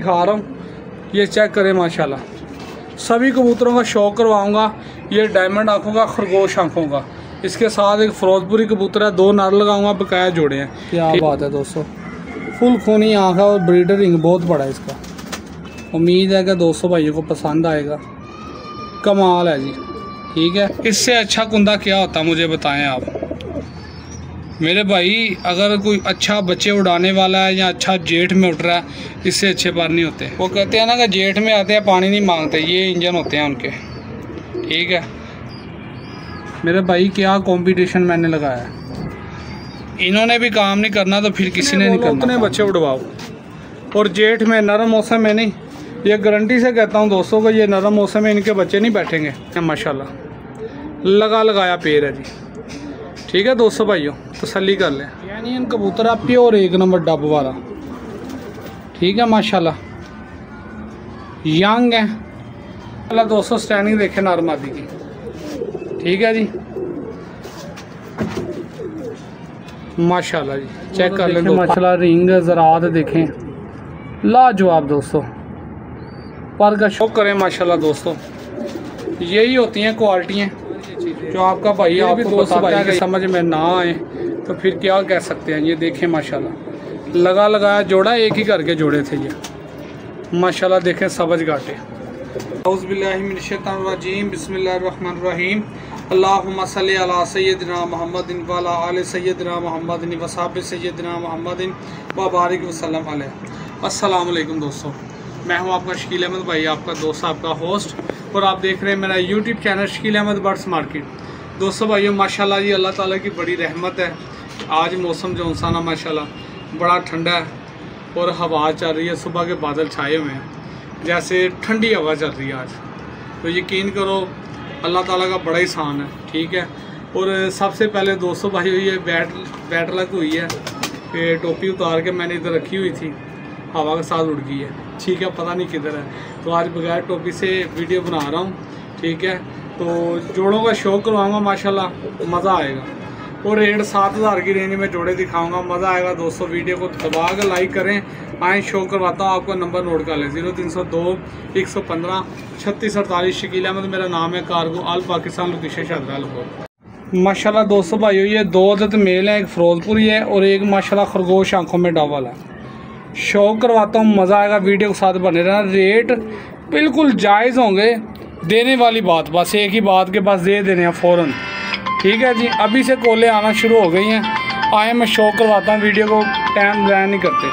दिखा रहा हूँ, ये चेक करें माशाल्लाह। सभी कबूतरों का शौक करवाऊँगा। ये डायमंड आँखों का, खरगोश आँखों का, इसके साथ एक फिरोजपुरी कबूतर है, 2 नर लगाऊंगा, बकाया जोड़े हैं। क्या बात है दोस्तों, फुल खूनी आँख है और ब्रीडर रिंग बहुत बड़ा है इसका। उम्मीद है कि दोस्तों भाइयों को पसंद आएगा। कमाल है जी। ठीक है, इससे अच्छा कुंदा क्या होता मुझे बताएं आप मेरे भाई। अगर कोई अच्छा बच्चे उड़ाने वाला है या अच्छा जेठ में उठ रहा है, इससे अच्छे पर नहीं होते। वो कहते हैं ना कि जेठ में आते हैं पानी नहीं मांगते, ये इंजन होते हैं उनके। ठीक है मेरे भाई, क्या कंपटीशन मैंने लगाया। इन्होंने भी काम नहीं करना तो फिर किसी ने नहीं करना। उतने बच्चे उड़वाओ, और जेठ में नरम मौसम में नहीं। ये गारंटी से कहता हूँ दोस्तों को, ये नरम मौसम में इनके बच्चे नहीं बैठेंगे। माशाल्लाह लगाया पेड़ है जी। ठीक है दोस्तों भाइयों, तसल्ली कर लें। यानी इन कबूतर है प्योर 1 नंबर डब वाला। ठीक है माशाल्लाह, यंग है। अल्लाह दोस्तों स्टैंडिंग देखें नर मादी की। ठीक है जी माशाल्लाह जी, चेक कर लें माशाल्लाह। रिंग ज़रात देखें, लाजवाब दोस्तों। पर का शौक करें माशाल्लाह दोस्तों। यही होती हैं क्वालिटियाँ जो आपका भाई आपको बताता है कि समझ में ना आए तो फिर क्या कह सकते हैं। ये देखें माशाल्लाह, लगाया जोड़ा, एक ही करके जोड़े थे ये माशाल्लाह। देखें सबज घाटे। औज़ुबिल्लाहिमिनश्शैतानिर्रजीम, बिस्मिल्लाहिर्रहमानिर्रहीम। अल्लाहुम्मा सल्लि अला सय्यदिना मुहम्मदिन व अला आलि सय्यदिना मुहम्मदिन व सहबि सय्यदिना मुहम्मदिन व बारिक वसल्लम अलैहि। अस्सलाम वालेकुम दोस्तों, मैं हूं आपका शकील अहमद भाई, आपका दोस्त, आपका होस्ट, और आप देख रहे हैं मेरा YouTube channel Shakeel Ahmed birds market. दोस्तों भाइयों माशाल्लाह जी, अल्लाह ताला की बड़ी रहमत है। आज मौसम जो सा ना माशाल्लाह बड़ा ठंडा है और हवा चल रही है। सुबह के बादल छाए हुए हैं, जैसे ठंडी हवा चल रही है आज। तो यकीन करो अल्लाह ताला का बड़ा एहसान है। ठीक है, और सबसे पहले दोस्तों भाई ये बैट लग हुई है कि टोपी उतार के मैंने इधर रखी हुई थी, हवा के साथ उड़ गई है। ठीक है, पता नहीं किधर है। तो आज बगैर टोपी से वीडियो बना रहा हूँ। ठीक है, तो जोड़ों का शौक करवाऊँगा माशाल्लाह, मज़ा आएगा। और रेट 7000 की रेंज में जोड़े दिखाऊंगा, मज़ा आएगा दोस्तों। वीडियो को दबा कर लाइक करें। आए शो करवाता हूँ, आपका नंबर नोट कर लें, 0302 115 3648। शकील अहमद मेरा नाम है, कार्गो आल पाकिस्तान, लोकेशन शाहजहां। माशाल्लाह दोस्तों भाइयों, ये 2 अदद मेल हैं, एक फिरोजपुरी है और एक माशाल्लाह खरगोश आंखों में डबल है। शौक करवाता हूँ, मज़ा आएगा। वीडियो के साथ बने रहना। रेट बिल्कुल जायज़ होंगे, देने वाली बात, बस एक ही बात के पास दे देने हैं फ़ौरन। ठीक है जी, अभी से कॉलें आना शुरू हो गई हैं। आए मैं शौक करवाता हूँ, वीडियो को टाइम ज़ाया नहीं करते।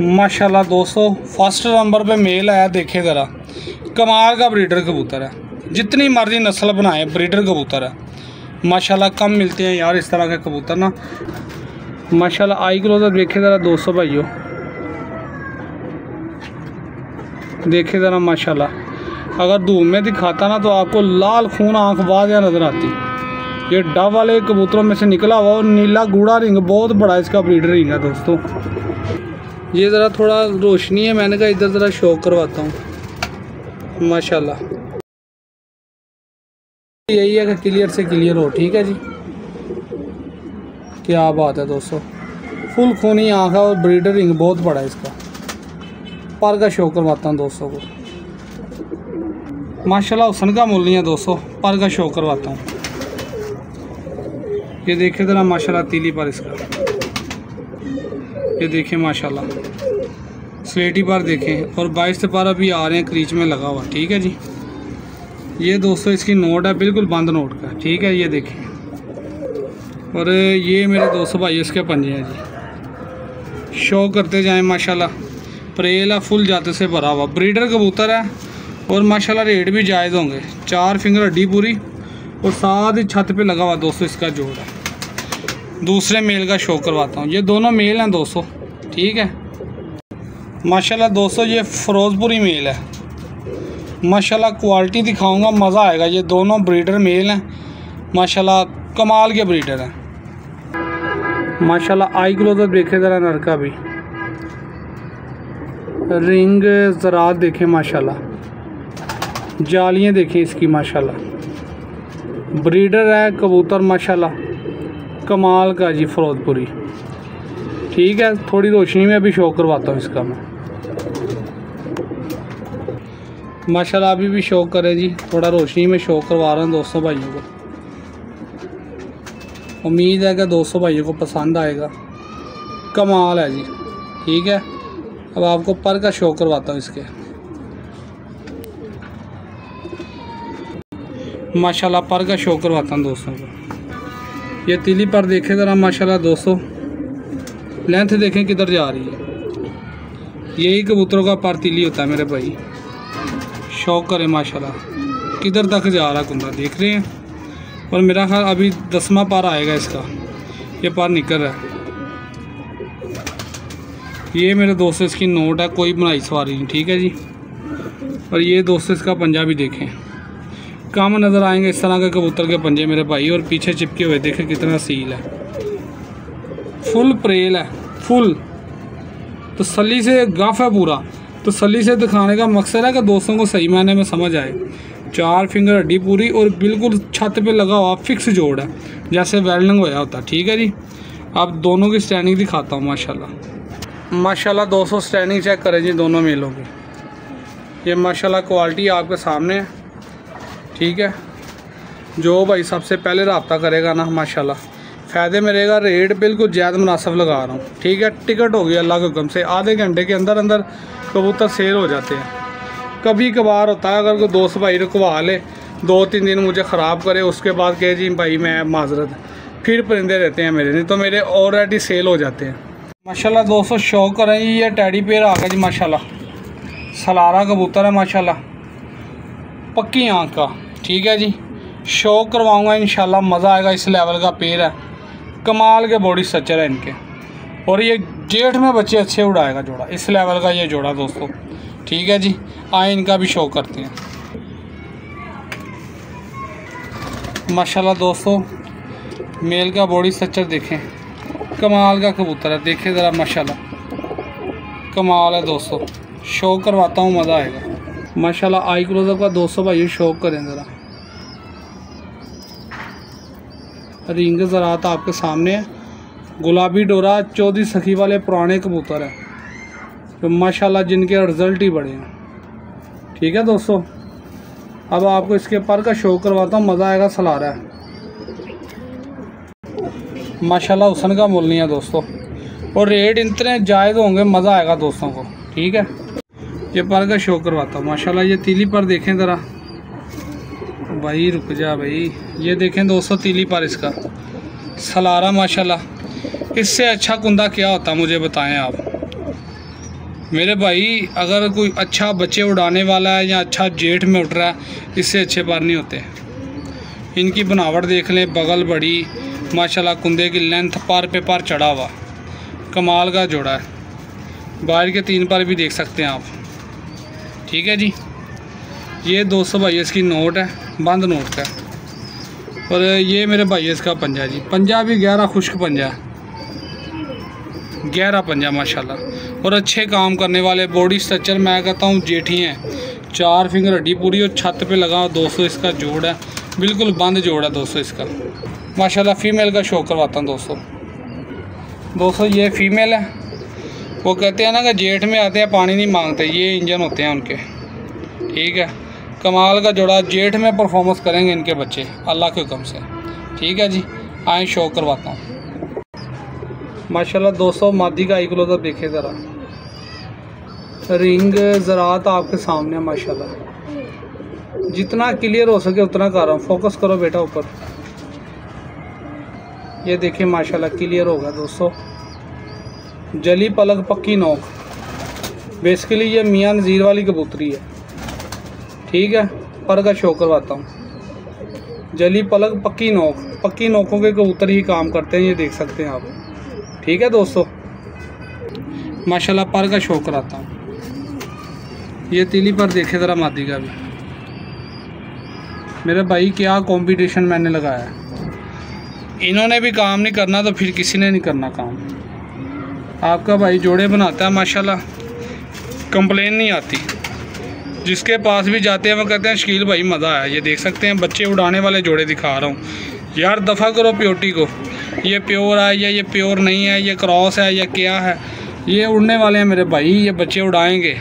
माशाल्लाह दोस्तों, फर्स्ट नंबर पे मेल आया, देखे ज़रा, कमाल का ब्रीडर कबूतर है। जितनी मर्जी नस्ल बनाए, ब्रीडर कबूतर है माशाल्लाह। कम मिलते हैं यार इस तरह के कबूतर ना माशाल्लाह। आई क्लोजर देखे ज़रा दोस्तों भाइयों, देखे ज़रा माशाल्लाह। अगर धूप में दिखाता ना तो आपको लाल खून आंख वाज़िया नज़र आती। ये डब वाले कबूतरों में से निकला हुआ और नीला गूढ़ा रिंग, बहुत बड़ा इसका ब्रीडर रिंग है दोस्तों। ये ज़रा थोड़ा रोशनी है, मैंने कहा इधर ज़रा शौक करवाता हूँ माशाल्लाह। यही है कि क्लियर से क्लियर हो। ठीक है जी, क्या बात है दोस्तों। फुल खूनी आँख है और ब्रीडर रिंग बहुत बड़ा है इसका। पर का शौक करवाता हूँ दोस्तों को माशाल्लाह। हुस्न का मूल नहीं है दोस्तों, पर का शौक करवाता हूँ। ये देखें ज़रा माशाल्लाह तीली पर इसका, ये देखें माशाल्लाह। स्लेटी पर देखें, और 22 पर अभी आ रहे हैं क्रीच में लगा हुआ। ठीक है जी, ये दोस्तों इसकी नोट है, बिल्कुल बंद नोट का। ठीक है, ये देखें। और ये मेरे दोस्तों भाई इसके पंजे हैं जी। शो करते जाएं माशाल्लाह। परेला फुल जाते से भरा हुआ ब्रीडर कबूतर है और माशाल्लाह रेट भी जायज़ होंगे। 4 फिंगर हड्डी पूरी और साथ ही छत पे लगा हुआ दोस्तों इसका जोड़ है। दूसरे मेल का शो करवाता हूँ। ये दोनों मेल हैं दोस्तों। ठीक है माशाल्लाह दोस्तों, ये फिरोजपुरी मेल है माशाल्लाह। क्वालिटी दिखाऊंगा, मज़ा आएगा। ये दोनों ब्रीडर मेल हैं माशाल्लाह, कमाल के ब्रीडर हैं माशाल्लाह। आई क्लोजर देखे ज़रा नर का भी, रिंग ज़रात देखें माशाल्लाह, जालियाँ देखें इसकी माशाल्लाह। ब्रीडर है कबूतर माशाल्लाह, कमाल का जी फिरोजपुरी। ठीक है, थोड़ी रोशनी में अभी शो करवाता हूँ इसका मैं। माशाल्लाह अभी भी शौक करे जी, थोड़ा रोशनी में शौक करवा रहा हूँ दोस्तों भाइयों को। उम्मीद है कि दोस्तों भाइयों को पसंद आएगा। कमाल है जी। ठीक है, अब आपको पर का शौक करवाता हूँ इसके। माशाल्लाह पर का शौक करवाता हूँ दोस्तों को। ये तीली पर देखें ज़रा माशाल्लाह दोस्तों, लेंथ देखें किधर जा रही है। यही कबूतरों का पर तीली होता है मेरे भाई। शौक करें माशाल्लाह, किधर तक जा रहा कुंदा देख रहे हैं। और मेरा ख्याल अभी 10वां पर आएगा इसका, ये पर निकल रहा है। ये मेरे दोस्तों इसकी नोट है, कोई बनाई सवारी नहीं। ठीक है जी। और ये दोस्तों इसका पंजा भी देखें, कम नज़र आएंगे इस तरह के कबूतर के पंजे मेरे भाई। और पीछे चिपके हुए देखें कितना सील है, फुल प्रेल है, फुल तसल्ली से गफ है पूरा। तसल्ली से दिखाने का मकसद है कि दोस्तों को सही मायने में समझ आए। 4 फिंगर हड्डी पूरी और बिल्कुल छत पे लगा हुआ फिक्स जोड़ है, जैसे वेल्डिंग होया होता। ठीक है जी। अब दोनों की स्टैंडिंग दिखाता हूँ माशाल्लाह। माशाल्लाह दोस्तों स्टैंडिंग चेक करें जी दोनों मेलों की। ये माशाल्लाह क्वालिटी आपके सामने है। ठीक है, जो भाई सबसे पहले रब्ता करेगा ना माशाल्लाह फ़ायदे में रहेगा। रेट बिल्कुल ज़्यादा मुनासिब लगा रहा हूँ। ठीक है, टिकट होगी अल्लाह के हुक्म से, आधे घंटे के अंदर अंदर कबूतर सेल हो जाते हैं। कभी कभार होता है अगर कोई दोस्त भाई रुकवा ले, 2-3 दिन मुझे ख़राब करे, उसके बाद कहे जी भाई मैं माजरत, फिर परिंदे रहते हैं मेरे, नहीं तो मेरे ऑलरेडी सेल हो जाते हैं। माशाल्लाह दोस्तों शौक करें जी, ये टैडी पेयर आ गया जी माशाल्लाह। सलारा कबूतर है माशाल्लाह, पक्की आँख का। ठीक है जी, शौक करवाऊँगा इंशाल्लाह, मज़ा आएगा। इस लेवल का पेयर है, कमाल के बॉडी स्ट्रक्चर है इनके। और ये जेठ में बच्चे अच्छे उड़ाएगा जोड़ा, इस लेवल का ये जोड़ा दोस्तों। ठीक है जी, आए इनका भी शौक करते हैं। माशाल्लाह दोस्तों मेल का बॉडी स्ट्रक्चर देखें, कमाल का कबूतर है। देखें ज़रा माशाल्लाह, कमाल है दोस्तों। शौक करवाता हूँ, मज़ा आएगा माशाल्लाह। आई क्लोजअप का दोस्तों भाई शौक करें ज़रा। रिंग ज़रात आपके सामने है। गुलाबी डोरा चौधरी सखी वाले पुराने कबूतर हैं तो माशाल्लाह जिनके रिज़ल्ट ही बड़े हैं। ठीक है दोस्तों, अब आपको इसके पर का शौक करवाता हूँ, मज़ा आएगा। सलारा है माशाल्लाह, हुसन का मोल नहीं है दोस्तों। और रेट इतने जायज़ होंगे, मज़ा आएगा दोस्तों को। ठीक है, ये पर का शौक करवाता हूँ माशाल्लाह। ये तीली पर देखें ज़रा भाई, रुक जा भाई। ये देखें दोस्तों तीली पर इसका सलारा माशाल्लाह। इससे अच्छा कुंदा क्या होता मुझे बताएं आप मेरे भाई। अगर कोई अच्छा बच्चे उड़ाने वाला है या अच्छा जेठ में उठ रहा है, इससे अच्छे पर नहीं होते। इनकी बनावट देख लें, बगल बड़ी माशाल्लाह, कुंदे की लेंथ पर पे पर चढ़ा हुआ, कमाल का जोड़ा है। बाहर के 3 पर भी देख सकते हैं आप। ठीक है जी, ये 200 भाई इसकी नोट है, बंद नोट का। और ये मेरे भाई इसका पंजा जी, पंजा भी गहरा खुश्क पंजा है, गहरा पंजा माशाल्लाह। और अच्छे काम करने वाले, बॉडी स्ट्रक्चर मैं कहता हूँ जेठी हैं। 4 फिंगर हड्डी पूरी और छत पे लगा दोस्तों इसका जोड़ है, बिल्कुल बंद जोड़ है दोस्तों इसका माशाल्लाह। फ़ीमेल का शौक करवाता हूँ दोस्तों। ये फ़ीमेल है। वो कहते हैं ना कि जेठ में आते हैं पानी नहीं मांगते, ये इंजन होते हैं उनके। ठीक है, कमाल का जोड़ा, जेठ में परफॉर्मेंस करेंगे इनके बच्चे अल्लाह के हुक्म से। ठीक है जी, आए शौक करवाता हूँ माशाल्लाह दोस्तों। मादी का आई क्लोजअप देखे ज़रा, रिंग ज़रात आपके सामने माशाल्लाह। जितना क्लियर हो सके उतना कर रहा हूँ। फोकस करो बेटा ऊपर, ये देखिए माशाल्लाह क्लियर होगा दोस्तों। जली पलक पक्की नोक, बेसिकली ये मियाँ नज़ीर वाली कबूतरी है। ठीक है, पर का शौक करवाता हूँ। जली पलक पक्की नोक, पक्की नोकों के कबूतर ही काम करते हैं, ये देख सकते हैं आप। ठीक है दोस्तों, माशाल्लाह पर का शौक कराता हूँ। ये तीली पर देखे ज़रा मादी का भी मेरे भाई, क्या कंपटीशन मैंने लगाया है। इन्होंने भी काम नहीं करना तो फिर किसी ने नहीं करना काम। आपका भाई जोड़े बनाता है माशाल्लाह, कंप्लेन नहीं आती। जिसके पास भी जाते हैं वो कहते हैं शकील भाई मज़ा आया। ये देख सकते हैं बच्चे उड़ाने वाले जोड़े दिखा रहा हूँ यार। दफ़ा करो प्योरिटी को, ये प्योर है या ये प्योर नहीं है, ये क्रॉस है या क्या है। ये उड़ने वाले हैं मेरे भाई, ये बच्चे उड़ाएंगे,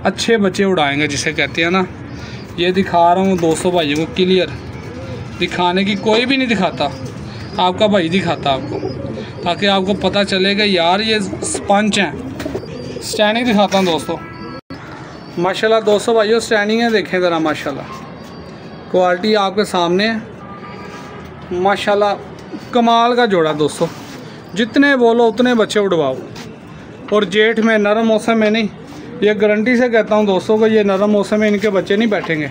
अच्छे बच्चे उड़ाएंगे जिसे कहते हैं ना। ये दिखा रहा हूँ दोस्तों भाइयों को क्लियर, दिखाने की कोई भी नहीं दिखाता, आपका भाई दिखाता आपको, ताकि आपको पता चलेगा यार ये स्पंज हैं। स्टैंडिंग दिखाता हूँ दोस्तों, माशाल्लाह दोस्तों भाइयों स्टैंडिंग है, देखें ज़रा माशाल्लाह, क्वालिटी आपके सामने है माशाल्लाह, कमाल का जोड़ा दोस्तों। जितने बोलो उतने बच्चे उड़वाओ, और जेठ में नरम मौसम में नहीं, ये गारंटी से कहता हूँ दोस्तों को, ये नरम मौसम में इनके बच्चे नहीं बैठेंगे,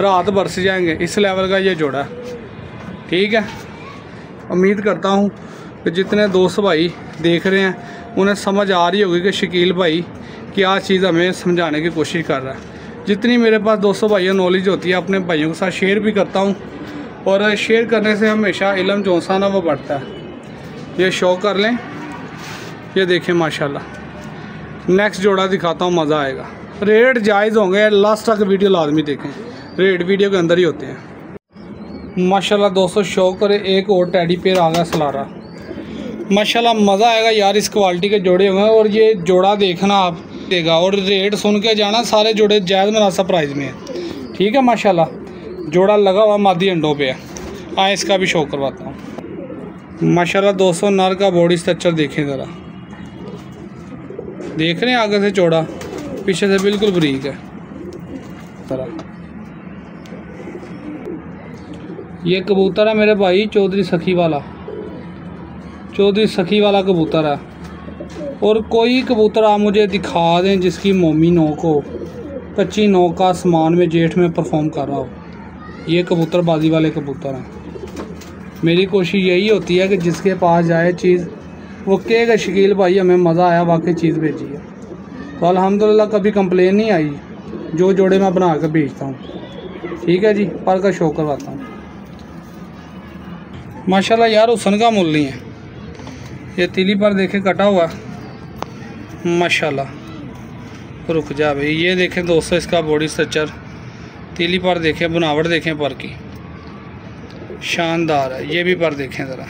रात बरस जाएंगे, इस लेवल का ये जोड़ा है। ठीक है, उम्मीद करता हूँ कि जितने दोस्त भाई देख रहे हैं उन्हें समझ आ रही होगी कि शकील भाई क्या चीज़ हमें समझाने की कोशिश कर रहा है। जितनी मेरे पास दोस्तों भाइयों नॉलेज होती है अपने भाइयों के साथ शेयर भी करता हूँ, और शेयर करने से हमेशा इल्म जो सा ना वो बढ़ता है। ये शो कर लें, ये देखें माशाल्लाह। नेक्स्ट जोड़ा दिखाता हूँ, मज़ा आएगा। रेट जायज़ होंगे, लास्ट तक वीडियो लाजमी देखें, रेट वीडियो के अंदर ही होते हैं। माशाल्लाह दोस्तों शो करे, एक और टेडी पेयर आ गया सलारा, माशाल्लाह मज़ा आएगा यार। इस क्वालिटी के जोड़े होंगे, और ये जोड़ा देखना आप देगा, और रेट सुन के जाना, सारे जोड़े जायज़ मुनासिब प्राइस में है। ठीक है माशाल्लाह, जोड़ा लगा हुआ मादी अंडों पे है। आए इसका भी शो करवाता हूँ। माशाल्लाह दोस्तों नर का बॉडी स्ट्रक्चर देखें ज़रा, देख रहे हैं आगे से चौड़ा, पीछे से बिल्कुल बरीक है। ये कबूतर है मेरे भाई चौधरी सखी वाला, चौधरी सखी वाला कबूतर है। और कोई कबूतर आप मुझे दिखा दें जिसकी मोमी नोक हो, कच्ची नोक का आसमान में जेठ में परफॉर्म कर रहा हो, ये कबूतरबाजी वाले कबूतर हैं। मेरी कोशिश यही होती है कि जिसके पास जाए चीज़ वो कहेगा शकील भाई हमें मज़ा आया, वाकई चीज़ भेजी है। तो अल्हम्दुलिल्लाह कभी कंप्लेन नहीं आई, जो जोड़े मैं बना कर भेजता हूँ। ठीक है जी, पर का शो करवाता हूँ। माशाल्लाह यार हुस्न का मूल नहीं है, ये तिली पर देखे कटा हुआ माशाल्लाह। रुक जा भाई, ये देखें दोस्तों इसका बॉडी स्ट्रक्चर, तिली पर देखें, बनावट देखें पर की, शानदार है। ये भी पर देखें ज़रा,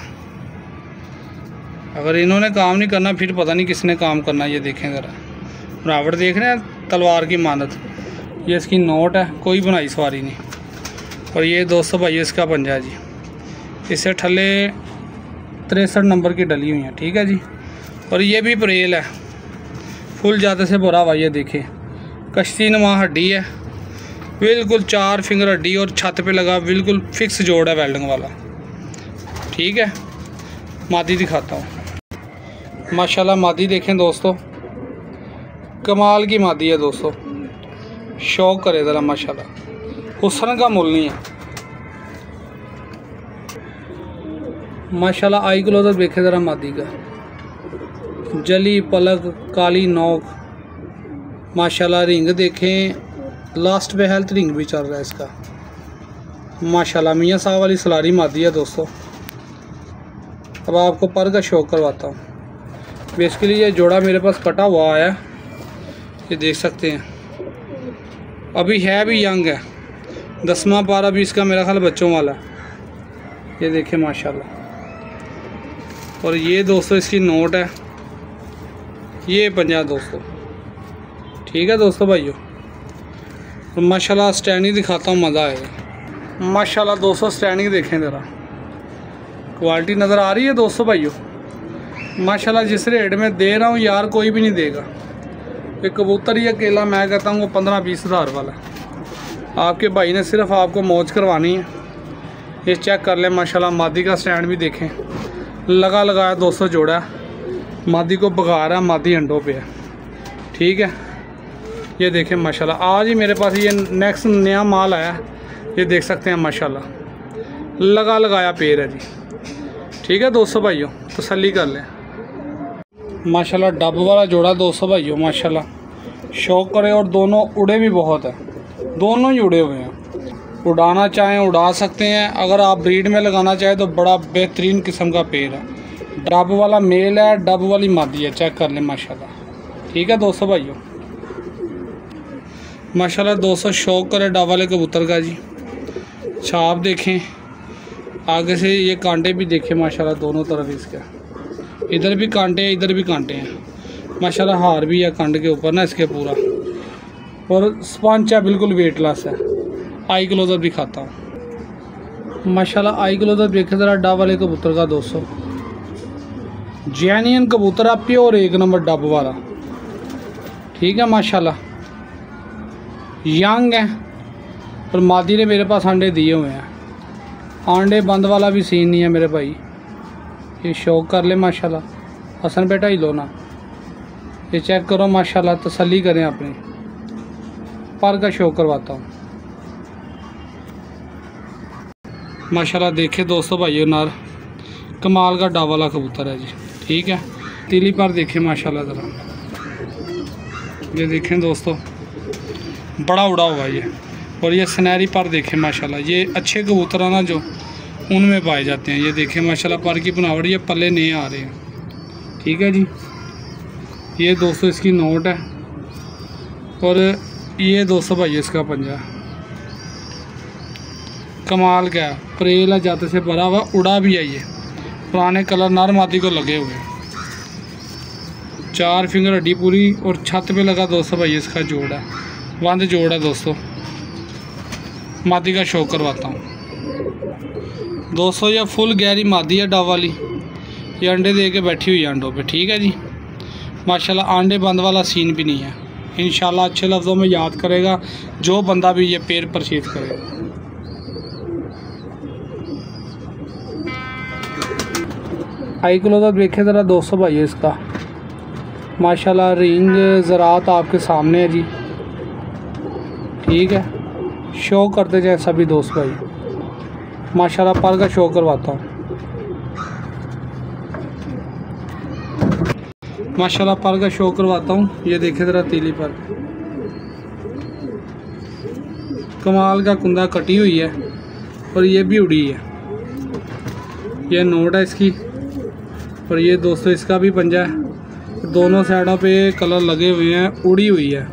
अगर इन्होंने काम नहीं करना फिर पता नहीं किसने काम करना। ये देखें ज़रा, बनावट देख रहे हैं तलवार की मानत। ये इसकी नोट है, कोई बनाई सवारी नहीं। और ये दोस्तों भाई इसका पंजा जी, इससे ठल्ले 63 नंबर की डली हुई है। ठीक है जी, और ये भी परेल है, फुल ज़्यादा से भरा हुआ। ये देखें कश्ती नुमा हड्डी है, बिल्कुल 4 फिंगर हड्डी, और छत पे लगा बिल्कुल फिक्स जोड़ है वेल्डिंग वाला। ठीक है, मादी दिखाता हूँ। माशाल्लाह मादी देखें दोस्तों, कमाल की मादी है दोस्तों, शौक करे ज़रा माशाल्लाह, हुस्न का मुल नहीं है। माशाल्लाह आई क्लोजर देखे ज़रा मादी का, जली पलक, काली नोक, माशाल्लाह रिंग देखें, लास्ट पे हेल्थ रिंग भी चल रहा है इसका। माशाल्लाह मियाँ साहब वाली सलारी मादी है दोस्तों। अब आपको पर का शौक करवाता हूँ। बेसिकली ये जोड़ा मेरे पास कटा हुआ आया, ये देख सकते हैं, अभी है भी यंग है, 10वां पारा भी इसका मेरा ख्याल बच्चों वाला है। ये देखें माशाल्लाह, और ये दोस्तों इसकी नोट है, ये पंजा दोस्तों। ठीक है दोस्तों भाइयों, तो माशाल्लाह स्टैंडिंग दिखाता हूँ, मज़ा आएगा। माशाल्लाह दोस्तों स्टैंडिंग देखें ज़रा, क्वालिटी नज़र आ रही है दोस्तों भाइयों। माशाल्लाह जिस रेट में दे रहा हूँ यार कोई भी नहीं देगा। ये कबूतर ही अकेला मैं कहता हूँ वो 15-20 हज़ार वाला। आपके भाई ने सिर्फ आपको मौज करवानी है। ये चेक कर लें माशाल्लाह, मादी का स्टैंड भी देखें, लगा लगाया दोस्तों जोड़ा, मादी को भगा रहा है, मादी अंडों पे है। ठीक है, ये देखें माशाल्लाह, आज ही मेरे पास ये नेक्स्ट नया माल आया, ये देख सकते हैं माशाल्लाह, लगा लगाया पेड़ है जी। ठीक है दोस्तों भाइयों, तसल्ली कर लें। माशाल्लाह डब वाला जोड़ा दोस्तों भाइयों, माशाल्लाह शौक करे, और दोनों उड़े भी बहुत है, दोनों ही उड़े हुए हैं। उड़ाना चाहें उड़ा सकते हैं, अगर आप ब्रीड में लगाना चाहें तो बड़ा बेहतरीन किस्म का पेड़ है। डब वाला मेल है, डब वाली मादी है, चेक कर लें माशाल्लाह। ठीक है दोस्तों भाइयों, माशाल्लाह दोस्तों शौक करे डब वाले कबूतर का जी। छाप देखें, आगे से ये कांटे भी देखें माशाल्लाह, दोनों तरफ इसके, इधर भी कांटे हैं इधर भी कांटे हैं। माशाल्लाह हार भी है कंड के ऊपर ना इसके पूरा, और स्पंच है, बिल्कुल वेटलेस है। आई क्लोजर दिखाता हूँ माशाल्लाह। आई क्लोजर देखे ज़रा डब वाले कबूतर का दोस्तों, जेन्युइन कबूतर है, प्योर 1 नंबर डब वाला, ठीक है माशाल्लाह। यंग है और मादी ने मेरे पास अंडे दिए हुए हैं, अंडे बंद वाला भी सीन नहीं है मेरे भाई। ये शौक कर ले माशाल्लाह, हसन बेटा ही लो ना, ये चेक करो माशाल्लाह, तसल्ली करें अपनी। पर का शौक करवाता हूँ माशाल्लाह। देखे दोस्तों भाइयों नार, कमाल का डब वाला कबूतर है जी, ठीक है। तीली पर देखें माशाल्लाह ज़रा, ये देखें दोस्तों बड़ा उड़ा हुआ ये, और ये सुनहरी पर देखें माशाल्लाह। ये अच्छे कबूतर है ना जो उनमें पाए जाते हैं। ये देखें माशाल्लाह पर की बनावट, ये पल्ले नहीं आ रहे हैं, ठीक है जी। ये दोस्तों इसकी नोट है, और ये दोस्तों भाई इसका पंजा कमाल का है, परेल है जाते से भरा हुआ, उड़ा भी है। ये पुराने कलर नर मादी को लगे हुए, 4 फिंगर हड्डी पूरी, और छत पे लगा दोस्तों भाई इसका जोड़ है, बंद जोड़ है दोस्तों। मादी का शो करवाता हूँ दोस्तों। ये फुल गहरी मादी है डब वाली, ये अंडे दे के बैठी हुई है अंडों पे, ठीक है जी माशाल्लाह। अंडे बंद वाला सीन भी नहीं है। इंशाल्लाह अच्छे लफ्ज़ों में याद करेगा जो बंदा भी ये पेड़ परचेज करेगा। आई क्लोजर देखे ज़रा दोस्तों भाई इसका माशाल्लाह। रिंग ज़रात आपके सामने है जी, ठीक है। शो करते जाए सभी दोस्त भाई माशाल्लाह। पर का शो करवाता हूँ माशाल्लाह, पर का शो करवाता हूँ। ये देखे ज़रा तीली पर, कमाल का कुंदा कटी हुई है, और ये भी उड़ी है। ये नोट है इसकी, और ये दोस्तों इसका भी पंजा है। दोनों साइडों पे कलर लगे हुए हैं, उड़ी हुई है।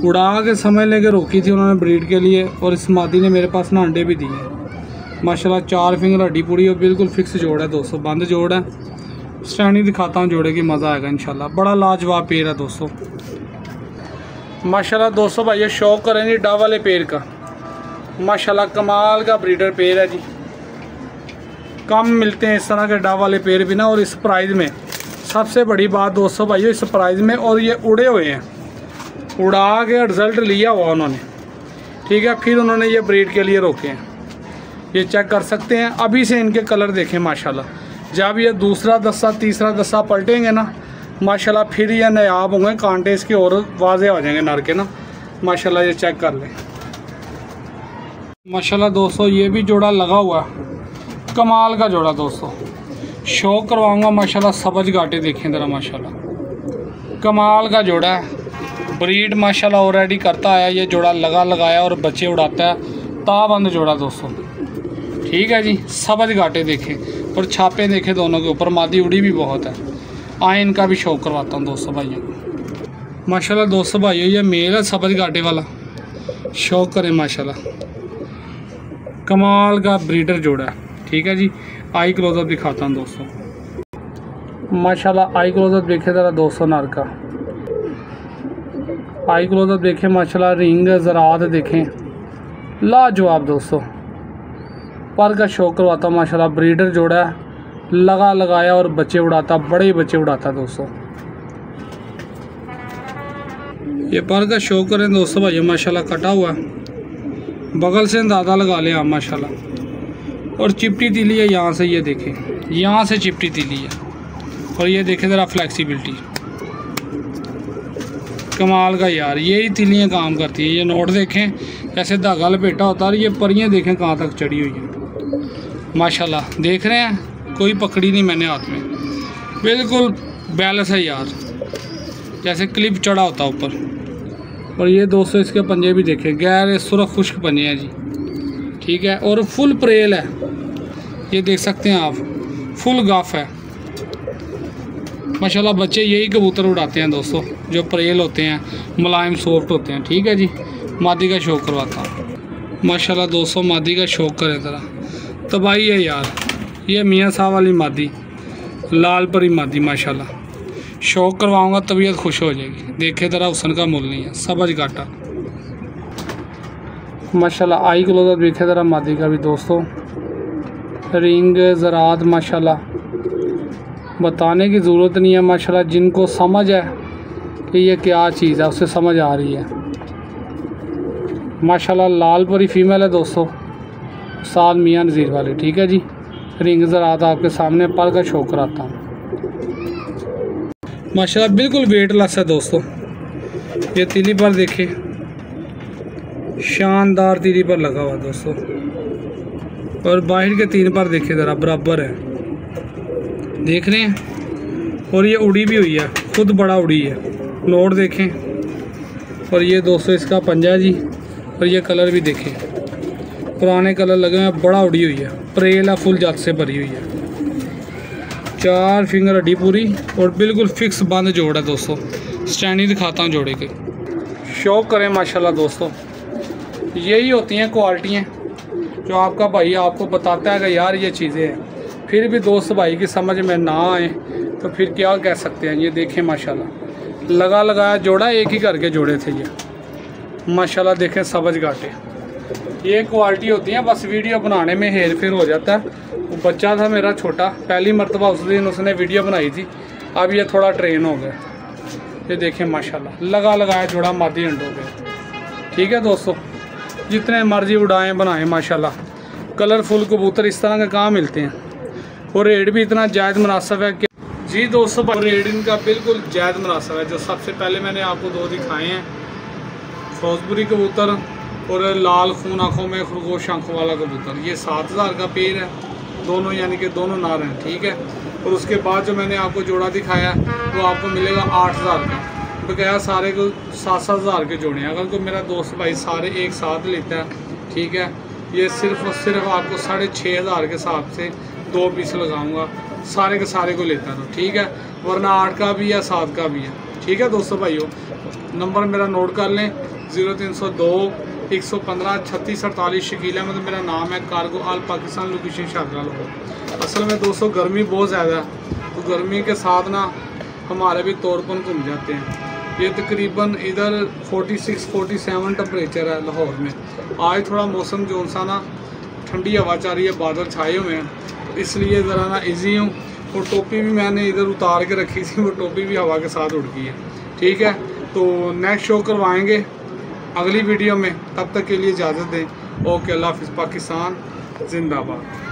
उड़ा के समझ लेके रोकी थी उन्होंने ब्रीड के लिए, और इस मादी ने मेरे पास ना अंडे भी दिए माशाल्लाह। 4 फिंगर हड्डी पूरी, और बिल्कुल फिक्स जोड़ है दोस्तों, बंद जोड़ है। स्टैंडिंग दिखाता हूँ जोड़े की, मज़ा आएगा इंशाल्लाह। बड़ा लाजवाब पेड़ है दोस्तों माशाल्लाह। दोस्तों भाई ये शौक करेंगे डब वाले पेड़ का माशाल्लाह, कमाल का ब्रीडर पेड़ है जी। कम मिलते हैं इस तरह के डब वाले पेड़ भी ना, और इस प्राइस में। सबसे बड़ी बात दोस्तों भाई इस प्राइस में, और ये उड़े हुए हैं, उड़ा के रिज़ल्ट लिया हुआ उन्होंने, ठीक है। फिर उन्होंने ये ब्रीड के लिए रोके हैं, ये चेक कर सकते हैं। अभी से इनके कलर देखें माशाल्लाह। जब ये दूसरा दस्ता तीसरा दस्ता पलटेंगे ना माशाल्लाह, फिर ये नायाब होंगे, कांटे इसके और वाजे हो जाएंगे नर के ना माशाल्लाह। ये चेक कर लें माशाल्लाह दोस्तों। ये भी जोड़ा लगा हुआ है, कमाल का जोड़ा दोस्तों। शौक करवाऊँगा माशाल्लाह। सब्ज घाटे देखें ज़रा माशाल्लाह, कमाल का जोड़ा है। ब्रीड माशाल्लाह ऑलरेडी करता आया, ये जोड़ा लगाया और बच्चे उड़ाता है। ताबंद जोड़ा दोस्तों, ठीक है जी। सब्ज घाटे देखें और छापे देखें दोनों के ऊपर, मादी उड़ी भी बहुत है। आए इनका भी शौक करवाता हूँ दोस्तों भाइयों को माशाल्लाह। दोस्तों भाइयों ये मेल है सब्ज घाटे वाला, शौक करें माशाल्लाह। कमाल का ब्रीडर जोड़ा है, ठीक है जी। आई क्लोजअप दिखाता हूँ दोस्तों माशाल्लाह। आई क्लोजअप देखे ज़रा दोस्तों नर का, आई क्लोजअप देखें माशाल्लाह। रिंग ज़रात देखें, लाजवाब दोस्तों। पर का शौक करवाता हूँ माशाल्लाह। ब्रीडर जोड़ा है, लगाया और बच्चे उड़ाता, बड़े ही बच्चे उड़ाता दोस्तों। ये पर का शौक करें दोस्तों भाई माशाल्लाह। कटा हुआ बगल से अंदाज़ा लगा लें आप माशाल्लाह। और चिपटी तीली है यहाँ से, ये देखें यहाँ से चिपटी तीली है, और ये देखें ज़रा फ्लैक्सीबिलिटी, कमाल का यार। यही तीलियाँ काम करती हैं। ये नोट देखें कैसे धागा लपेटा होता है, और ये परियाँ देखें कहाँ तक चढ़ी हुई है माशाल्लाह। देख रहे हैं, कोई पकड़ी नहीं मैंने हाथ में, बिल्कुल बैलेंस है यार, जैसे क्लिप चढ़ा होता ऊपर। और ये दोस्तों इसके पंजे भी देखें, गैर सुरख खुश्क पंजे हैं जी, ठीक है। और फुल प्रेल है, ये देख सकते हैं आप, फुल गाफ है माशाल्लाह। बच्चे यही कबूतर उड़ाते हैं दोस्तों, जो प्रेल होते हैं, मुलायम सॉफ्ट होते हैं, ठीक है जी। मादी का शौक करवाता हूँ माशाल्लाह दोस्तों। मादी का शौक करें ज़रा, तबाही है यार। ये मियाँ साहब वाली मादी, लाल परी मादी माशाल्लाह, शौक करवाऊँगा तबीयत खुश हो जाएगी। देखे ज़रा हुसन का मुल नहीं है, सबज काटा माशाल्लाह। आई क्लोजअप देखे ज़रा मादी का भी दोस्तों, रिंग ज़रात माशाल्लाह बताने की ज़रूरत नहीं है माशाल्लाह। जिनको समझ है कि ये क्या चीज़ है उसे समझ आ रही है माशाल्लाह। लाल परी फीमेल है दोस्तों, साल मियाँ नज़ीर वाली, ठीक है जी। रिंग ज़रात आपके सामने पर का शो कराता हूँ माशाल्लाह, बिल्कुल वेटलेस है दोस्तों। ये तीली पर देखे, शानदार तीली पर लगा हुआ दोस्तों, और बाहर के 3 पर देखे ज़रा बराबर है, देख रहे हैं। और ये उड़ी भी हुई है, खुद बड़ा उड़ी है, नोट देखें। और ये दोस्तों इसका पंजा जी, और ये कलर भी देखें, पुराने कलर लगे हुए हैं, बड़ा उड़ी हुई है, प्रेला फुल जात से भरी हुई है, 4 फिंगर हड्डी पूरी और बिल्कुल फिक्स बंद जोड़ है दोस्तों। स्टैंड ही दिखाता हूँ जोड़े के, शौक करें माशाल्लाह दोस्तों। यही होती हैं क्वालिटियाँ जो आपका भाई आपको बताता है कि यार ये चीज़ें हैं, फिर भी दोस्त भाई की समझ में ना आए तो फिर क्या कह सकते हैं। ये देखें माशाल्लाह, लगा लगाया जोड़ा, एक ही करके जोड़े थे ये माशाल्लाह। देखें सबज घाटे, ये क्वालिटी होती है, बस वीडियो बनाने में हेर फेर हो जाता है। वो बच्चा था मेरा छोटा, पहली मरतबा उस दिन उसने वीडियो बनाई थी, अब ये थोड़ा ट्रेन हो गया। ये देखें माशाल्लाह, लगा लगाया जोड़ा मादी अंडों पे, ठीक है दोस्तों। जितने मर्जी उड़ाएं बनाएं माशाल्लाह, कलरफुल कबूतर इस तरह के कहाँ मिलते हैं। और रेट भी इतना जायज़ मुनासिब है कि जी दोस्तों, रेट इनका बिल्कुल जायज़ मुनासिब है। जो सबसे पहले मैंने आपको 2 दिखाए हैं, फिरोजपुरी कबूतर और लाल खून आँखों में खरगोश आँखों वाला कबूतर, ये 7000 का पेड़ है दोनों, यानी कि दोनों नार हैं, ठीक है। और उसके बाद जो मैंने आपको जोड़ा दिखाया वो आपको मिलेगा 8000 का, बकाया सारे को 7-7 के जोड़े हैं। अगर कोई मेरा दोस्त भाई सारे एक साथ लेता है, ठीक है, ये सिर्फ और सिर्फ आपको 6500 के हिसाब से 2 पीस लगाऊंगा, सारे के सारे को लेता तो ठीक है, वरना 8 का भी है 7 का भी है, ठीक है दोस्तों भाइयों। नंबर मेरा नोट कर लें, 0302 115 36 48। शकील अहमद मेरा नाम है, कार्गो आल पाकिस्तान, लोकेशन शादरा लाहौर। असल में दोस्तों गर्मी बहुत ज़्यादा है, तो गर्मी के साथ ना हमारे भी तौरपन घूम जाते हैं। ये तकरीबन इधर 46-47 टेम्परेचर है लाहौर में। आज थोड़ा मौसम जो सा ना ठंडी हवा चल रही है, बादल छाए हुए हैं, इसलिए ज़रा ना इजी हूँ। और टोपी भी मैंने इधर उतार के रखी थी, वो टोपी भी हवा के साथ उड़ गई है, ठीक है। तो नेक्स्ट शो करवाएंगे अगली वीडियो में, तब तक के लिए इजाज़त दें। ओके, अल्लाह हाफ़िज़, पाकिस्तान जिंदाबाद।